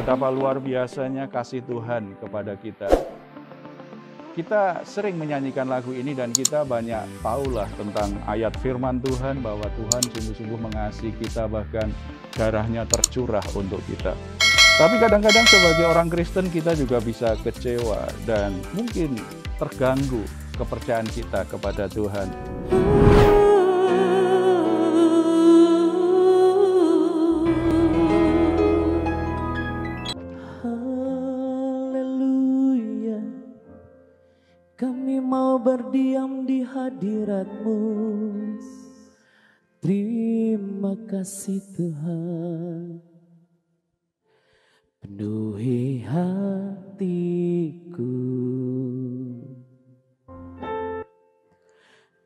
Betapa luar biasanya kasih Tuhan kepada kita. Kita sering menyanyikan lagu ini dan kita banyak tahulah tentang ayat firman Tuhan bahwa Tuhan sungguh-sungguh mengasihi kita, bahkan darahnya tercurah untuk kita. Tapi kadang-kadang sebagai orang Kristen kita juga bisa kecewa dan mungkin terganggu kepercayaan kita kepada Tuhan. Kami mau berdiam di hadirat-Mu. Terima kasih Tuhan. Penuhi hatiku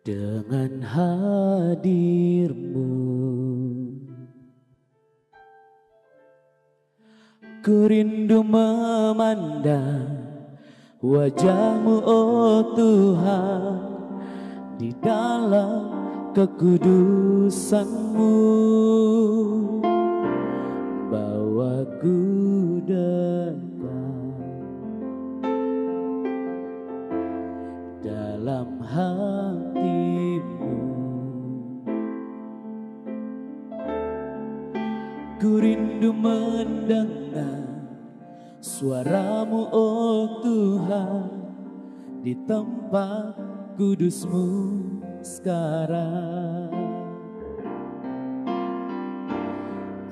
dengan hadir-Mu. Ku rindu memandang wajah-Mu, oh Tuhan, di dalam kekudusan-Mu. Bawa ku dekat dalam hati-Mu. Ku rindu mendengar suara-Mu, oh Tuhan, di tempat kudus-Mu sekarang.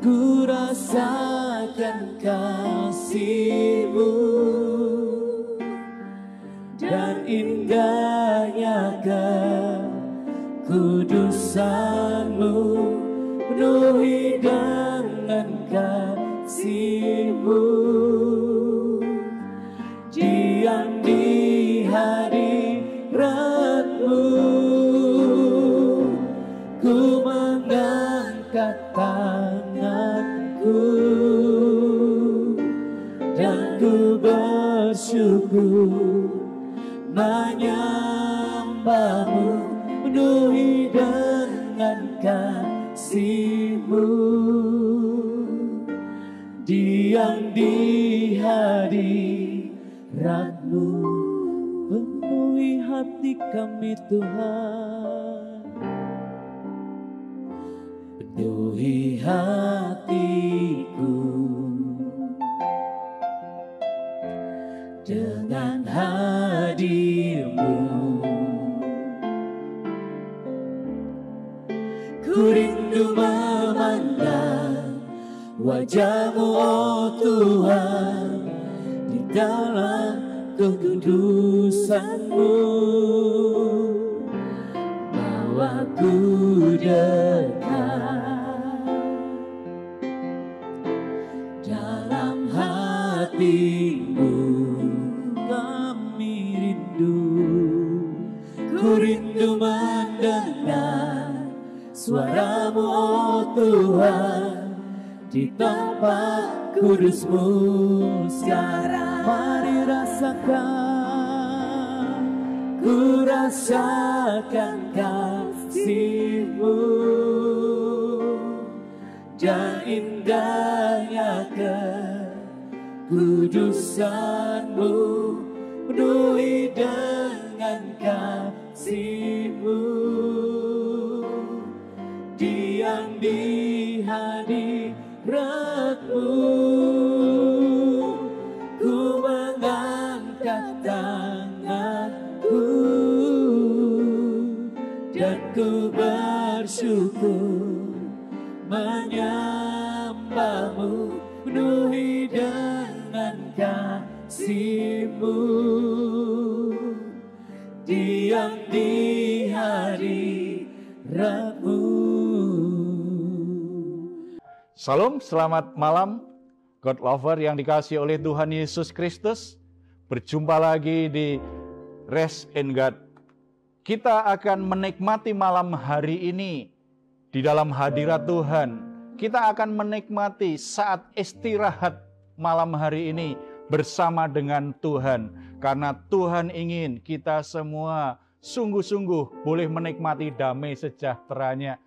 Ku rasakan kasih-Mu dan indahnya kekudusan-Mu, penuhi dengan kasih-Mu. Diam di hadirat-Mu, ku mengangkat tanganku dan ku bersyukur menyembah-Mu, penuhi dengan kasih-Mu. Diam di hadirat-Mu, penuhi hati kami Tuhan. Penuhi hatiku dengan hadir-Mu. Ku rindu memandang wajah-Mu, oh Tuhan, di dalam kekudusan-Mu. Bawa ku dekat dalam hati-Mu. Kami rindu, ku rindu mendengar suara-Mu, oh Tuhan, di tempat kudus-Mu sekarang. Mari rasakan, ku rasakan kasih-Mu dan indahnya kekudusan-Mu, penuhi dengan kasih-Mu. Diam di hadirat-Mu, ku mengangkat tanganku dan ku bersyukur menyembah-Mu, penuhi dengan kasih-Mu. Diam di hadirat-Mu. Salam, selamat malam God Lover yang dikasihi oleh Tuhan Yesus Kristus. Berjumpa lagi di Rest in God. Kita akan menikmati malam hari ini di dalam hadirat Tuhan. Kita akan menikmati saat istirahat malam hari ini bersama dengan Tuhan. Karena Tuhan ingin kita semua sungguh-sungguh boleh menikmati damai sejahteranya.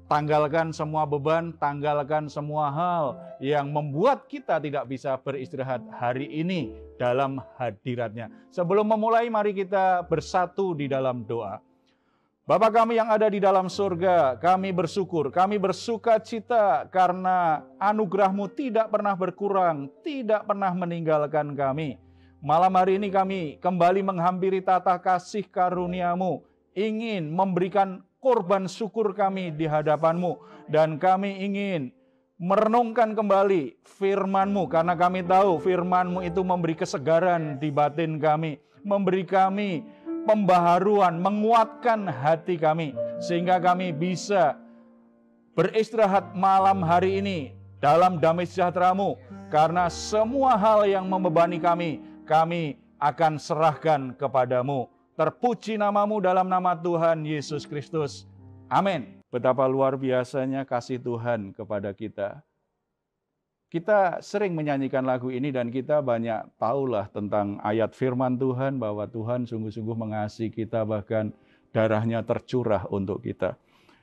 tanggalkan semua beban, tanggalkan semua hal yang membuat kita tidak bisa beristirahat hari ini dalam hadirat-Nya. Sebelum memulai, mari kita bersatu di dalam doa. Bapa kami yang ada di dalam surga, kami bersyukur, kami bersuka cita karena anugerah-Mu tidak pernah berkurang, tidak pernah meninggalkan kami. Malam hari ini kami kembali menghampiri tata kasih karunia-Mu, ingin memberikan korban syukur kami di hadapan-Mu, dan kami ingin merenungkan kembali firman-Mu, karena kami tahu firman-Mu itu memberi kesegaran di batin kami, memberi kami pembaharuan, menguatkan hati kami, sehingga kami bisa beristirahat malam hari ini dalam damai sejahtera-Mu, karena semua hal yang membebani kami akan serahkan kepadamu. Terpuji namamu dalam nama Tuhan Yesus Kristus. Amin. Betapa luar biasanya kasih Tuhan kepada kita. Kita sering menyanyikan lagu ini dan kita banyak tahulah tentang ayat firman Tuhan bahwa Tuhan sungguh-sungguh mengasihi kita, bahkan darahnya tercurah untuk kita.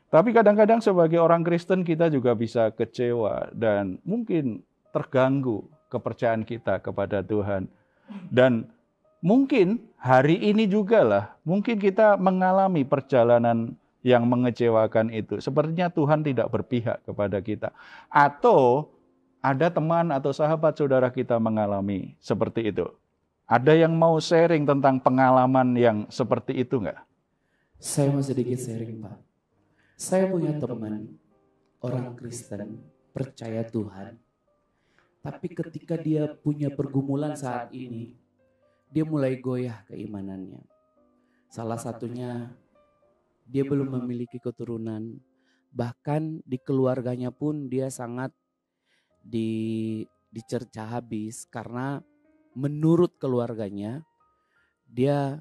Tapi kadang-kadang sebagai orang Kristen kita juga bisa kecewa dan mungkin terganggu kepercayaan kita kepada Tuhan. Dan mungkin hari ini juga lah, mungkin kita mengalami perjalanan yang mengecewakan itu. Sepertinya Tuhan tidak berpihak kepada kita. Atau ada teman atau sahabat saudara kita mengalami seperti itu. Ada yang mau sharing tentang pengalaman yang seperti itu enggak? Saya mau sedikit sharing, Pak. Saya punya teman, orang Kristen, percaya Tuhan. Tapi ketika dia punya pergumulan saat ini, dia mulai goyah keimanannya. Salah satunya, dia belum memiliki keturunan. Bahkan di keluarganya pun dia sangat dicerca habis karena menurut keluarganya dia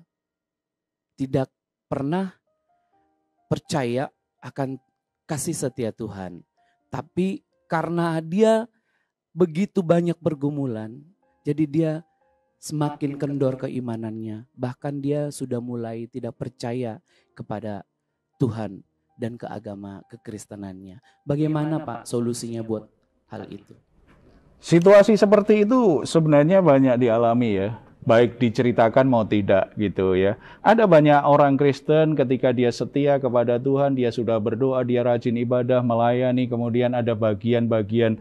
tidak pernah percaya akan kasih setia Tuhan. Tapi karena dia begitu banyak pergumulan, jadi dia semakin kendor keimanannya. Bahkan dia sudah mulai tidak percaya kepada Tuhan dan ke agama kekristenannya. Bagaimana Pak solusinya buat hal itu? Situasi seperti itu sebenarnya banyak dialami ya, baik diceritakan mau tidak gitu ya. Ada banyak orang Kristen ketika dia setia kepada Tuhan, dia sudah berdoa, dia rajin ibadah, melayani, kemudian ada bagian-bagian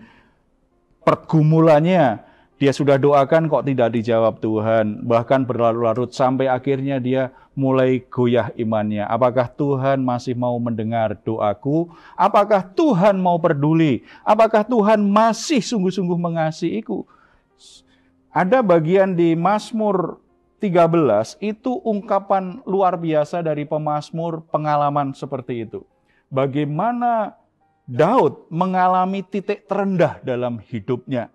pergumulannya, dia sudah doakan kok tidak dijawab Tuhan, bahkan berlarut-larut sampai akhirnya dia mulai goyah imannya. Apakah Tuhan masih mau mendengar doaku? Apakah Tuhan mau peduli? Apakah Tuhan masih sungguh-sungguh mengasihiku? Ada bagian di Mazmur 13, itu ungkapan luar biasa dari pemazmur pengalaman seperti itu. Bagaimana Daud mengalami titik terendah dalam hidupnya.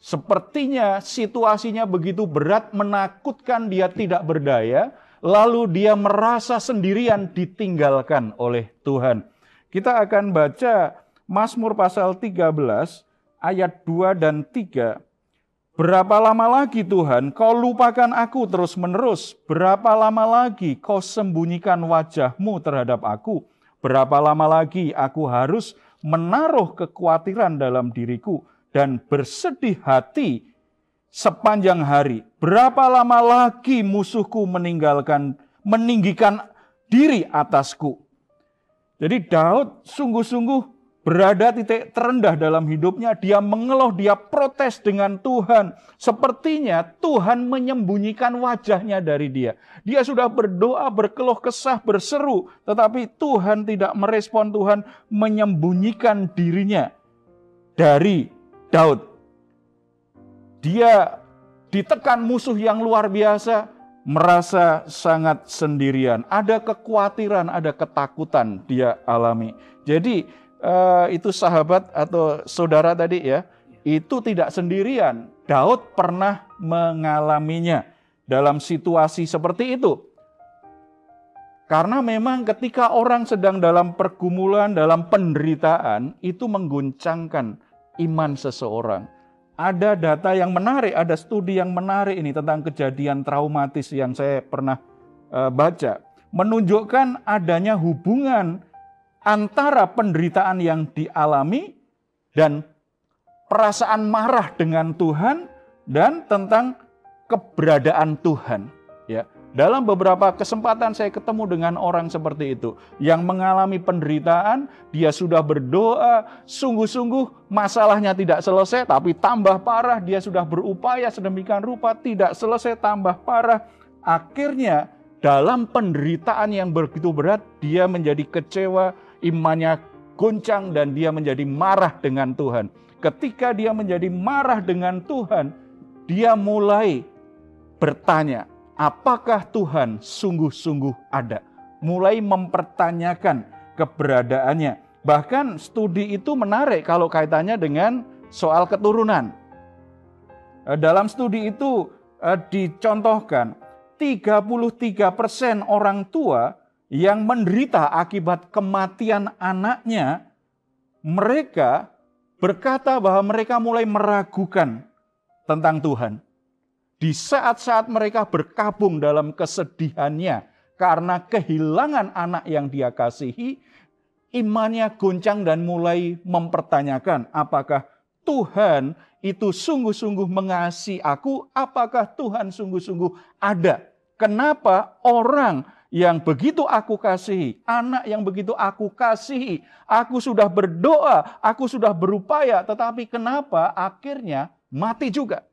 Sepertinya situasinya begitu berat, menakutkan, dia tidak berdaya, lalu dia merasa sendirian ditinggalkan oleh Tuhan. Kita akan baca Mazmur pasal 13 ayat 2 dan 3. Berapa lama lagi Tuhan kau lupakan aku terus-menerus? Berapa lama lagi kau sembunyikan wajah-Mu terhadap aku? Berapa lama lagi aku harus menaruh kekhawatiran dalam diriku dan bersedih hati sepanjang hari? Berapa lama lagi musuhku meninggikan diri atasku? Jadi Daud sungguh-sungguh berada titik terendah dalam hidupnya. Dia mengeluh, dia protes dengan Tuhan. Sepertinya Tuhan menyembunyikan wajahnya dari dia. Dia sudah berdoa, berkeluh kesah, berseru, tetapi Tuhan tidak merespon. Tuhan menyembunyikan dirinya dari Daud. Dia ditekan musuh yang luar biasa, merasa sangat sendirian. Ada kekhawatiran, ada ketakutan dia alami. Jadi itu sahabat atau saudara tadi ya, itu tidak sendirian. Daud pernah mengalaminya dalam situasi seperti itu. Karena memang ketika orang sedang dalam pergumulan, dalam penderitaan, itu mengguncangkan iman seseorang. Ada data yang menarik, ada studi yang menarik ini tentang kejadian traumatis yang saya pernah baca. Menunjukkan adanya hubungan antara penderitaan yang dialami dan perasaan marah dengan Tuhan dan tentang keberadaan Tuhan. Ya, dalam beberapa kesempatan saya ketemu dengan orang seperti itu yang mengalami penderitaan, dia sudah berdoa, sungguh-sungguh masalahnya tidak selesai, tapi tambah parah. Dia sudah berupaya sedemikian rupa, tidak selesai, tambah parah. Akhirnya dalam penderitaan yang begitu berat, dia menjadi kecewa, imannya goncang, dan dia menjadi marah dengan Tuhan. Ketika dia menjadi marah dengan Tuhan, dia mulai bertanya, apakah Tuhan sungguh-sungguh ada? Mulai mempertanyakan keberadaannya. Bahkan studi itu menarik kalau kaitannya dengan soal keturunan. Dalam studi itu dicontohkan 33% orang tua yang menderita akibat kematian anaknya, mereka berkata bahwa mereka mulai meragukan tentang Tuhan. Di saat-saat mereka berkabung dalam kesedihannya karena kehilangan anak yang dia kasihi, imannya goncang dan mulai mempertanyakan, apakah Tuhan itu sungguh-sungguh mengasihi aku? Apakah Tuhan sungguh-sungguh ada? Kenapa orang yang begitu aku kasihi, anak yang begitu aku kasihi, aku sudah berdoa, aku sudah berupaya, tetapi kenapa akhirnya mati juga?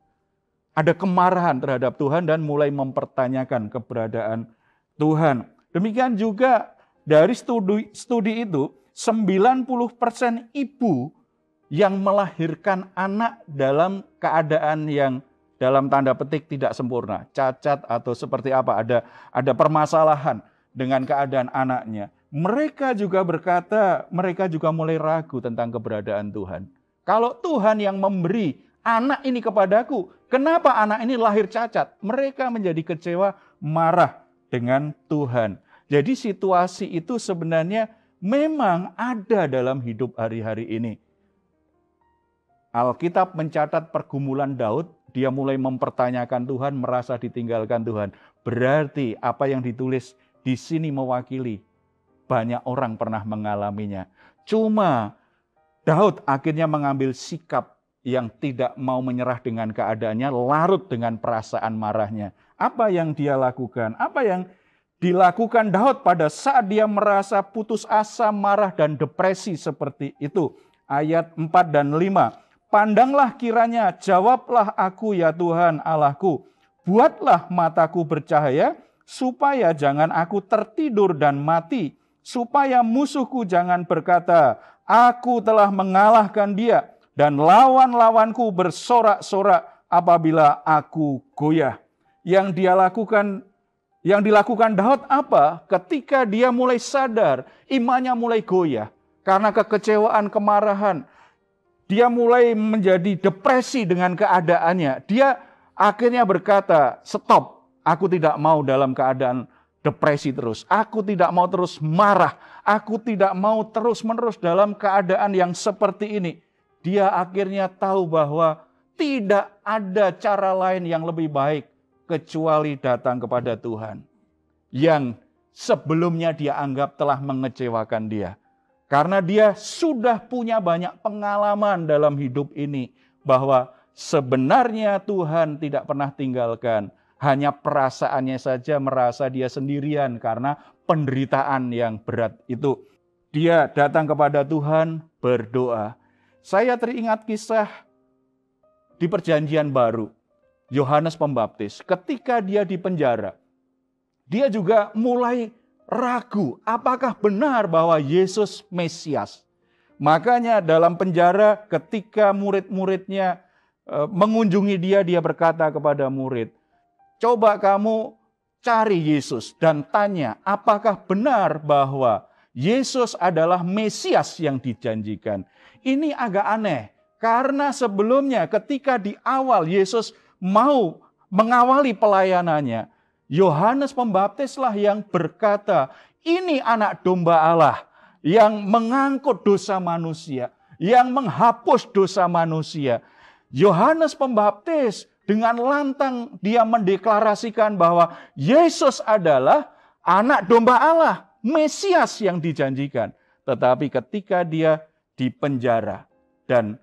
Ada kemarahan terhadap Tuhan dan mulai mempertanyakan keberadaan Tuhan. Demikian juga dari studi itu, 90% ibu yang melahirkan anak dalam keadaan yang dalam tanda petik tidak sempurna, cacat atau seperti apa, ada permasalahan dengan keadaan anaknya. Mereka juga berkata, mereka juga mulai ragu tentang keberadaan Tuhan. Kalau Tuhan yang memberi anak ini kepadaku, kenapa anak ini lahir cacat? Mereka menjadi kecewa, marah dengan Tuhan. Jadi situasi itu sebenarnya memang ada dalam hidup hari-hari ini. Alkitab mencatat pergumulan Daud, dia mulai mempertanyakan Tuhan, merasa ditinggalkan Tuhan. Berarti apa yang ditulis di sini mewakili banyak orang pernah mengalaminya. Cuma Daud akhirnya mengambil sikap yang tidak mau menyerah dengan keadaannya, larut dengan perasaan marahnya. Apa yang dia lakukan? Apa yang dilakukan Daud pada saat dia merasa putus asa, marah, dan depresi seperti itu? Ayat 4 dan 5. Pandanglah kiranya, jawablah aku ya Tuhan Allahku. Buatlah mataku bercahaya, supaya jangan aku tertidur dan mati. Supaya musuhku jangan berkata, aku telah mengalahkan dia. Dan lawan-lawanku bersorak-sorak apabila aku goyah. Yang dilakukan Daud apa? Ketika dia mulai sadar, imannya mulai goyah. Karena kekecewaan, kemarahan. Dia mulai menjadi depresi dengan keadaannya. Dia akhirnya berkata, stop, aku tidak mau dalam keadaan depresi terus. Aku tidak mau terus marah. Aku tidak mau terus-menerus dalam keadaan yang seperti ini. Dia akhirnya tahu bahwa tidak ada cara lain yang lebih baik kecuali datang kepada Tuhan. Yang sebelumnya dia anggap telah mengecewakan dia. Karena dia sudah punya banyak pengalaman dalam hidup ini. Bahwa sebenarnya Tuhan tidak pernah tinggalkan. Hanya perasaannya saja merasa dia sendirian karena penderitaan yang berat itu. Dia datang kepada Tuhan berdoa. Saya teringat kisah di Perjanjian Baru. Yohanes Pembaptis ketika dia di penjara. Dia juga mulai ragu, apakah benar bahwa Yesus Mesias? Makanya dalam penjara ketika murid-muridnya mengunjungi dia, dia berkata kepada murid, coba kamu cari Yesus dan tanya, apakah benar bahwa Yesus adalah Mesias yang dijanjikan? Ini agak aneh, karena sebelumnya ketika di awal Yesus mau mengawali pelayanannya, Yohanes Pembaptislah yang berkata, ini anak domba Allah yang mengangkut dosa manusia, yang menghapus dosa manusia. Yohanes Pembaptis dengan lantang dia mendeklarasikan bahwa Yesus adalah anak domba Allah, Mesias yang dijanjikan. Tetapi ketika dia di penjara dan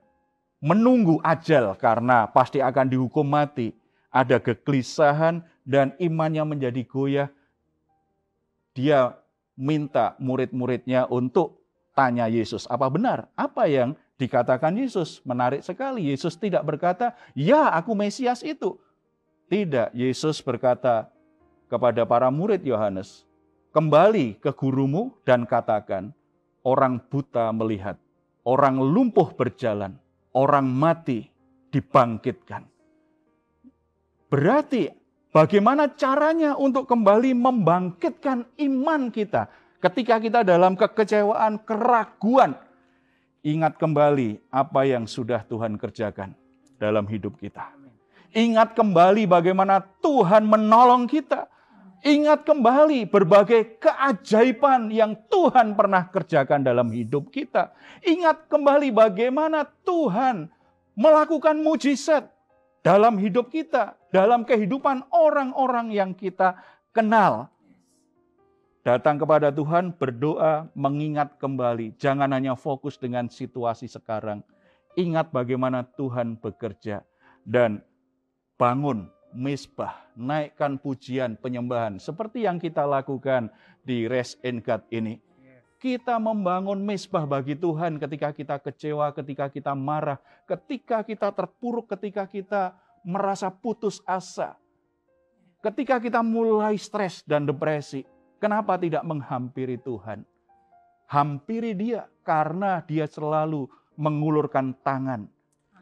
menunggu ajal karena pasti akan dihukum mati, ada kegelisahan dan imannya menjadi goyah. Dia minta murid-muridnya untuk tanya Yesus, apa benar apa yang dikatakan Yesus? Menarik sekali, Yesus tidak berkata, ya aku Mesias itu. Tidak, Yesus berkata kepada para murid Yohanes, kembali ke gurumu dan katakan, orang buta melihat, orang lumpuh berjalan, orang mati dibangkitkan. Berarti bagaimana caranya untuk kembali membangkitkan iman kita ketika kita dalam kekecewaan, keraguan? Ingat kembali apa yang sudah Tuhan kerjakan dalam hidup kita. Ingat kembali bagaimana Tuhan menolong kita. Ingat kembali berbagai keajaiban yang Tuhan pernah kerjakan dalam hidup kita. Ingat kembali bagaimana Tuhan melakukan mujizat dalam hidup kita, dalam kehidupan orang-orang yang kita kenal. Datang kepada Tuhan, berdoa, mengingat kembali. Jangan hanya fokus dengan situasi sekarang. Ingat bagaimana Tuhan bekerja. Dan bangun mezbah, naikkan pujian, penyembahan. Seperti yang kita lakukan di Rest and God ini. Kita membangun mezbah bagi Tuhan ketika kita kecewa, ketika kita marah, ketika kita terpuruk, ketika kita merasa putus asa. Ketika kita mulai stres dan depresi, kenapa tidak menghampiri Tuhan? Hampiri Dia karena Dia selalu mengulurkan tangan.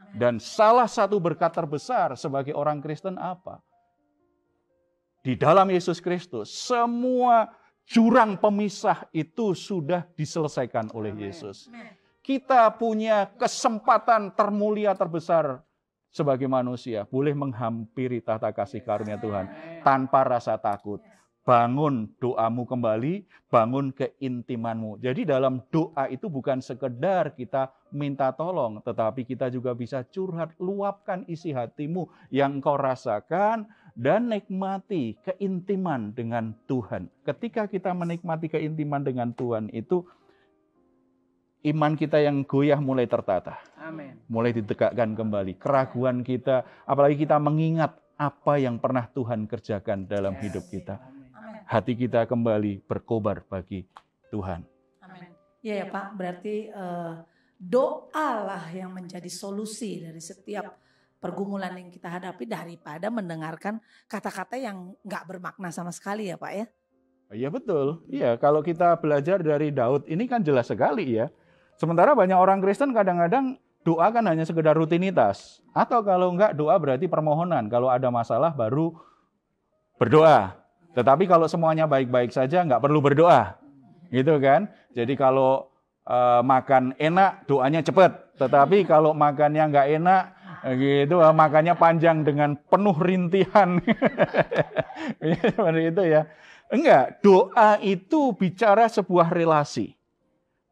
Dan salah satu berkat terbesar sebagai orang Kristen apa? Di dalam Yesus Kristus, semua jurang pemisah itu sudah diselesaikan oleh Yesus. Kita punya kesempatan termulia terbesar sebagai manusia. Boleh menghampiri tahta kasih karunia Tuhan tanpa rasa takut. Bangun doamu kembali, bangun keintimanmu. Jadi dalam doa itu bukan sekedar kita minta tolong, tetapi kita juga bisa curhat, luapkan isi hatimu yang kau rasakan, dan nikmati keintiman dengan Tuhan. Ketika kita menikmati keintiman dengan Tuhan itu, iman kita yang goyah mulai tertata. Amen. Mulai ditegakkan kembali. Keraguan kita, apalagi kita mengingat apa yang pernah Tuhan kerjakan dalam hidup kita. Hati kita kembali berkobar bagi Tuhan. Amin. Ya Pak, berarti doalah yang menjadi solusi dari setiap pergumulan yang kita hadapi daripada mendengarkan kata-kata yang nggak bermakna sama sekali ya Pak ya. Iya betul. Iya, kalau kita belajar dari Daud ini kan jelas sekali ya. Sementara banyak orang Kristen kadang-kadang doa kan hanya sekedar rutinitas. Atau kalau enggak doa berarti permohonan. Kalau ada masalah baru berdoa. Tetapi kalau semuanya baik-baik saja nggak perlu berdoa. Gitu kan. Jadi kalau makan enak doanya cepat. Tetapi kalau makannya nggak enak gitu makannya panjang dengan penuh rintihan. Seperti itu ya. Enggak, doa itu bicara sebuah relasi.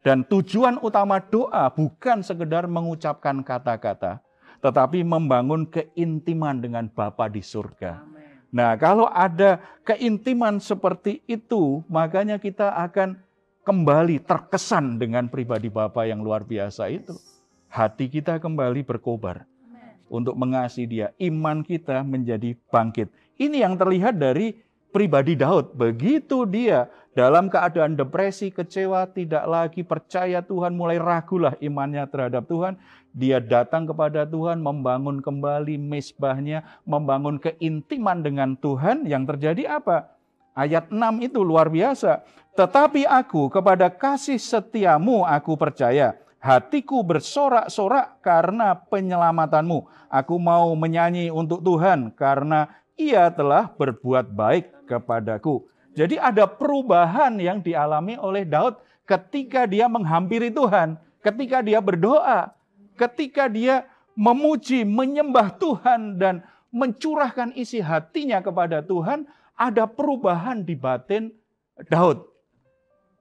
Dan tujuan utama doa bukan sekedar mengucapkan kata-kata, tetapi membangun keintiman dengan Bapa di surga. Nah, kalau ada keintiman seperti itu, makanya kita akan kembali terkesan dengan pribadi Bapa yang luar biasa itu. Hati kita kembali berkobar untuk mengasihi Dia. Iman kita menjadi bangkit. Ini yang terlihat dari pribadi Daud. Begitu dia dalam keadaan depresi, kecewa, tidak lagi percaya Tuhan, mulai ragulah imannya terhadap Tuhan. Dia datang kepada Tuhan, membangun kembali mezbahnya, membangun keintiman dengan Tuhan. Yang terjadi apa? Ayat 6 itu luar biasa. Tetapi aku kepada kasih setiamu aku percaya. Hatiku bersorak-sorak karena penyelamatanmu. Aku mau menyanyi untuk Tuhan karena Ia telah berbuat baik kepadaku. Jadi ada perubahan yang dialami oleh Daud ketika dia menghampiri Tuhan, ketika dia berdoa, ketika dia memuji, menyembah Tuhan dan mencurahkan isi hatinya kepada Tuhan, ada perubahan di batin Daud.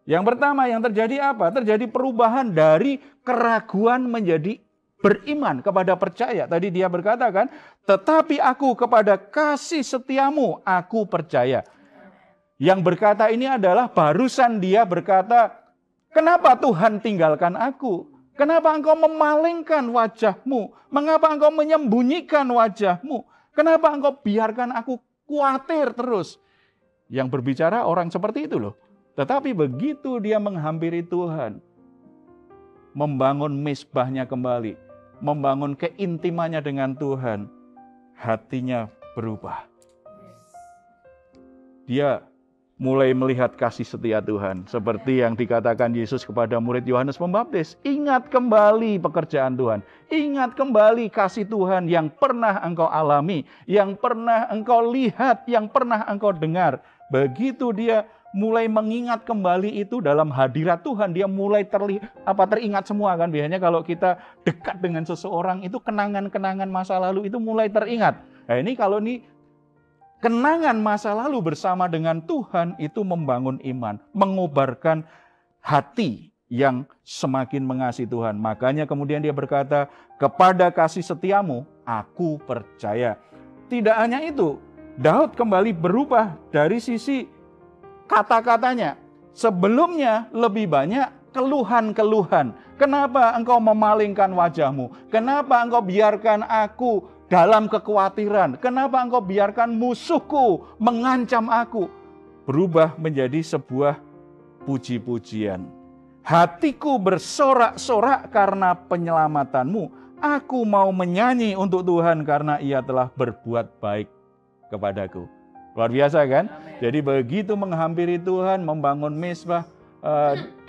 Yang pertama yang terjadi apa? Terjadi perubahan dari keraguan menjadi beriman kepada percaya. Tadi dia berkata kan, tetapi aku kepada kasih setiamu aku percaya. Yang berkata ini adalah barusan dia berkata, Kenapa Tuhan tinggalkan aku? Kenapa engkau memalingkan wajahmu? Mengapa engkau menyembunyikan wajahmu? Kenapa engkau biarkan aku khawatir terus? Yang berbicara orang seperti itu loh. Tetapi begitu dia menghampiri Tuhan, membangun mezbahnya kembali, membangun keintimannya dengan Tuhan, hatinya berubah. Dia mulai melihat kasih setia Tuhan. Seperti yang dikatakan Yesus kepada murid Yohanes Pembaptis. Ingat kembali pekerjaan Tuhan. Ingat kembali kasih Tuhan yang pernah engkau alami. Yang pernah engkau lihat. Yang pernah engkau dengar. Begitu dia mulai mengingat kembali itu dalam hadirat Tuhan. Dia mulai teringat semua kan. Biasanya kalau kita dekat dengan seseorang itu kenangan-kenangan masa lalu itu mulai teringat. Nah ini kalau kenangan masa lalu bersama dengan Tuhan itu membangun iman, mengobarkan hati yang semakin mengasihi Tuhan. Makanya kemudian dia berkata, kepada kasih setiamu aku percaya. Tidak hanya itu, Daud kembali berubah dari sisi kata-katanya. Sebelumnya lebih banyak keluhan-keluhan. Kenapa engkau memalingkan wajahmu? Kenapa engkau biarkan aku dalam kekhawatiran? Kenapa engkau biarkan musuhku mengancam aku? Berubah menjadi sebuah puji-pujian. Hatiku bersorak-sorak karena penyelamatanmu. Aku mau menyanyi untuk Tuhan karena ia telah berbuat baik kepadaku. Luar biasa kan? Amen. Jadi begitu menghampiri Tuhan, membangun mezbah,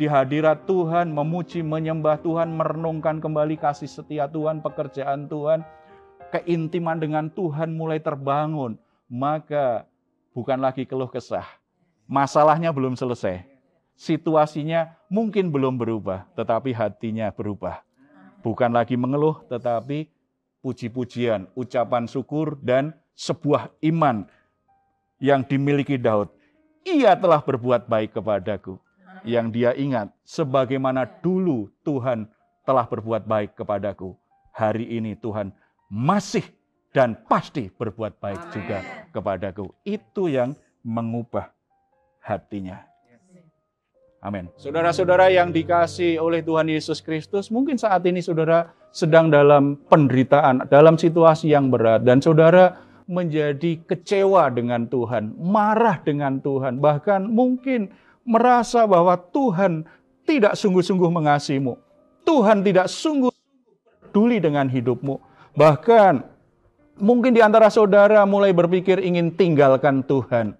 di hadirat Tuhan, memuji, menyembah Tuhan, merenungkan kembali kasih setia Tuhan, pekerjaan Tuhan, keintiman dengan Tuhan mulai terbangun, maka bukan lagi keluh kesah. Masalahnya belum selesai. Situasinya mungkin belum berubah, tetapi hatinya berubah. Bukan lagi mengeluh, tetapi puji-pujian, ucapan syukur, dan sebuah iman yang dimiliki Daud. Ia telah berbuat baik kepadaku. Yang dia ingat, sebagaimana dulu Tuhan telah berbuat baik kepadaku. Hari ini Tuhan masih dan pasti berbuat baik juga kepadaku. Itu yang mengubah hatinya. Amin. Saudara-saudara yang dikasihi oleh Tuhan Yesus Kristus, mungkin saat ini saudara sedang dalam penderitaan, dalam situasi yang berat, dan saudara menjadi kecewa dengan Tuhan, marah dengan Tuhan, bahkan mungkin merasa bahwa Tuhan tidak sungguh-sungguh mengasihimu. Tuhan tidak sungguh peduli dengan hidupmu. Bahkan mungkin di antara saudara mulai berpikir ingin tinggalkan Tuhan.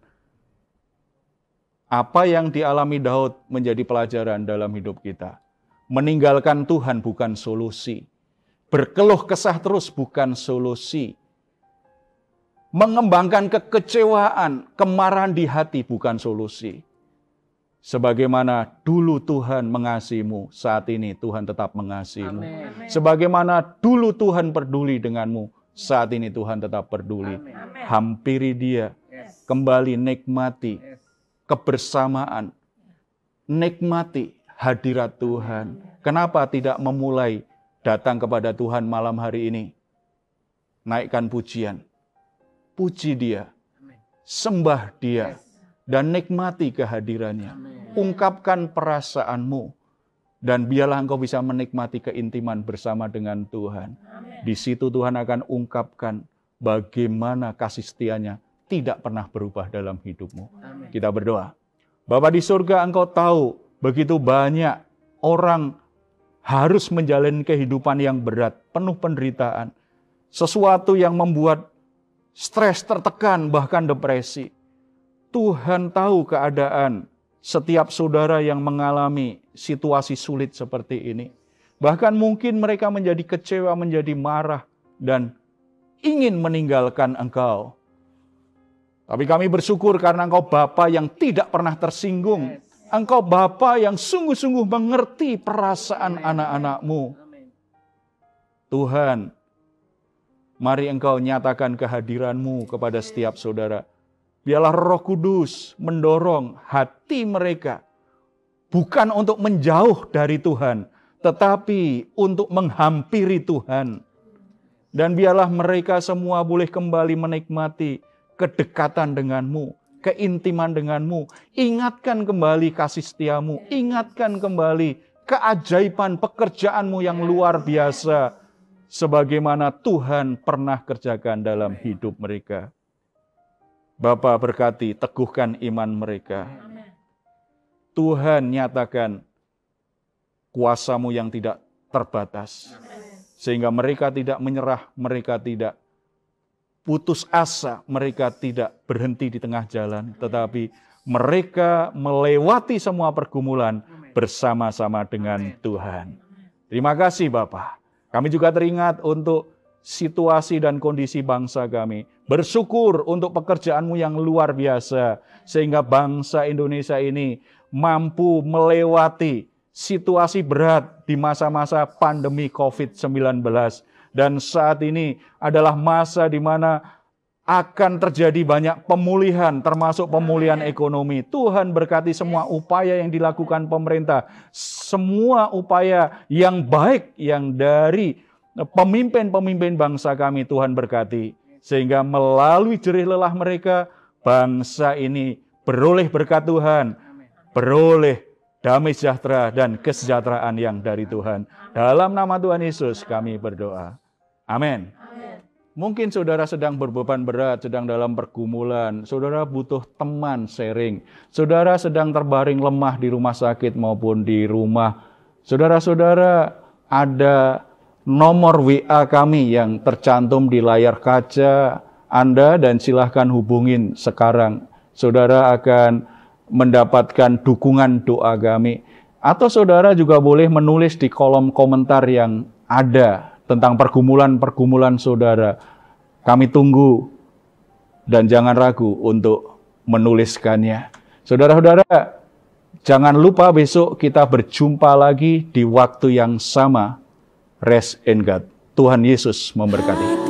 Apa yang dialami Daud menjadi pelajaran dalam hidup kita. Meninggalkan Tuhan bukan solusi. Berkeluh kesah terus bukan solusi. Mengembangkan kekecewaan, kemarahan di hati bukan solusi. Sebagaimana dulu Tuhan mengasihimu, saat ini Tuhan tetap mengasihimu. Amen. Sebagaimana dulu Tuhan peduli denganmu, saat ini Tuhan tetap peduli. Amen. Hampiri Dia, kembali nikmati kebersamaan, nikmati hadirat Tuhan. Kenapa tidak memulai datang kepada Tuhan malam hari ini? Naikkan pujian, puji Dia, sembah Dia, dan nikmati kehadirannya. Ungkapkan perasaanmu, dan biarlah engkau bisa menikmati keintiman bersama dengan Tuhan. Di situ Tuhan akan ungkapkan bagaimana kasih setianya tidak pernah berubah dalam hidupmu. Kita berdoa. Bapa di surga, engkau tahu begitu banyak orang harus menjalani kehidupan yang berat, penuh penderitaan. Sesuatu yang membuat stres, tertekan, bahkan depresi. Tuhan tahu keadaan setiap saudara yang mengalami situasi sulit seperti ini. Bahkan mungkin mereka menjadi kecewa, menjadi marah, dan ingin meninggalkan Engkau. Tapi kami bersyukur karena Engkau Bapa yang tidak pernah tersinggung. Engkau Bapa yang sungguh-sungguh mengerti perasaan anak-anak-Mu. Tuhan, mari Engkau nyatakan kehadiran-Mu kepada setiap saudara. Biarlah Roh Kudus mendorong hati mereka. Bukan untuk menjauh dari Tuhan, tetapi untuk menghampiri Tuhan. Dan biarlah mereka semua boleh kembali menikmati kedekatan dengan-Mu, keintiman denganmu. Ingatkan kembali kasih setiamu. Ingatkan kembali keajaiban pekerjaanmu yang luar biasa. Sebagaimana Tuhan pernah kerjakan dalam hidup mereka. Bapa berkati, teguhkan iman mereka. Tuhan nyatakan kuasa-Mu yang tidak terbatas. Sehingga mereka tidak menyerah, mereka tidak putus asa, mereka tidak berhenti di tengah jalan, tetapi mereka melewati semua pergumulan bersama-sama dengan Tuhan. Terima kasih Bapa. Kami juga teringat untuk situasi dan kondisi bangsa kami. Bersyukur untuk pekerjaan-Mu yang luar biasa, sehingga bangsa Indonesia ini mampu melewati situasi berat di masa-masa pandemi COVID-19. Dan saat ini adalah masa di mana akan terjadi banyak pemulihan, termasuk pemulihan ekonomi. Tuhan berkati semua upaya yang dilakukan pemerintah, semua upaya yang baik yang dari pemimpin-pemimpin bangsa kami, Tuhan berkati. Sehingga melalui jerih lelah mereka, bangsa ini beroleh berkat Tuhan, beroleh damai sejahtera dan kesejahteraan yang dari Tuhan. Dalam nama Tuhan Yesus kami berdoa. Amin. Mungkin saudara sedang berbeban berat, sedang dalam pergumulan. Saudara butuh teman sharing. Saudara sedang terbaring lemah di rumah sakit maupun di rumah. Saudara-saudara, ada nomor WA kami yang tercantum di layar kaca Anda dan silahkan hubungin sekarang. Saudara akan mendapatkan dukungan doa kami. Atau saudara juga boleh menulis di kolom komentar yang ada tentang pergumulan-pergumulan saudara. Kami tunggu dan jangan ragu untuk menuliskannya. Saudara-saudara, jangan lupa besok kita berjumpa lagi di waktu yang sama. Rest in God. Tuhan Yesus memberkati.